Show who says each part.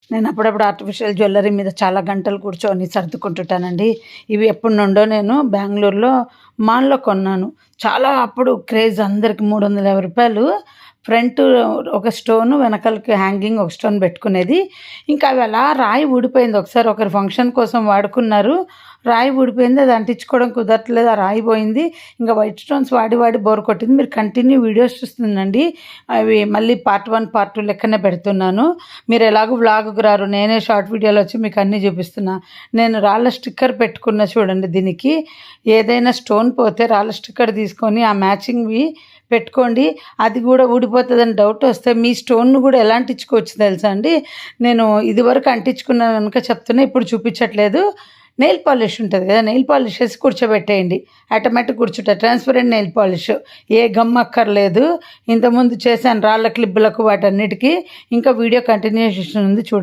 Speaker 1: నేను అప్పుడప్పుడు artificial jewellery మీద చాలా గంటలు కూర్చొని సర్దుకుంటుంటానండి. ఇవి ఎప్పటి నుండో నేను బెంగుళూరులో మాల్‌లో కొన్నాను. చాలా అప్పుడు క్రేజ్ అందరికి రూ. 350 ఫ్రంట్ ఒక స్టోను, వెనకాలకి హ్యాంగింగ్ ఒక స్టోన్ పెట్టుకునేది. ఇంకా అవి అలా రాయి ఊడిపోయింది. ఒకసారి ఒకరు ఫంక్షన్ కోసం వాడుకున్నారు. రాయి ఊడిపోయింది. అది అంటించుకోవడం కుదరట్లేదు. ఆ రాయి పోయింది. ఇంకా వైట్ స్టోన్స్ వాడి వాడి బోర్ కొట్టింది. మీరు కంటిన్యూ వీడియోస్ చూస్తుండండి. అవి మళ్ళీ పార్ట్ 1, పార్ట్ 2 లెక్కనే పెడుతున్నాను. మీరు ఎలాగో వ్లాగ్‌కి రారు. నేనే షార్ట్ వీడియోలో వచ్చి మీకు అన్నీ చూపిస్తున్నా. నేను రాళ్ళ స్టిక్కర్ పెట్టుకున్నా చూడండి దీనికి. ఏదైనా స్టోన్ పోతే రాళ్ళ స్టిక్కర్ తీసుకొని ఆ మ్యాచింగ్‌వి పెట్టుకోండి. అది కూడా ఊడిపోతుందని డౌట్ వస్తే మీ స్టోన్‌ను కూడా ఎలా అంటించుకోవచ్చు తెలుసా అండి? నేను ఇదివరకు అంటించుకున్నాను కనుక చెప్తున్నా. ఇప్పుడు చూపించట్లేదు. నెయిల్ పాలిష్ ఉంటుంది కదా, నెయిల్ పాలిష్ వేసి కూర్చోబెట్టేయండి. ఆటోమేటిక్ కూర్చుంటుంది. ట్రాన్స్పరెంట్ నెయిల్ పాలిష్, ఏ గమ్ అక్కర్లేదు. ఇంతకుముందు చేశాను రాళ్ళ క్లిప్పులకు వాటన్నిటికీ. ఇంకా వీడియో కంటిన్యూషన్ ఉంది చూడండి.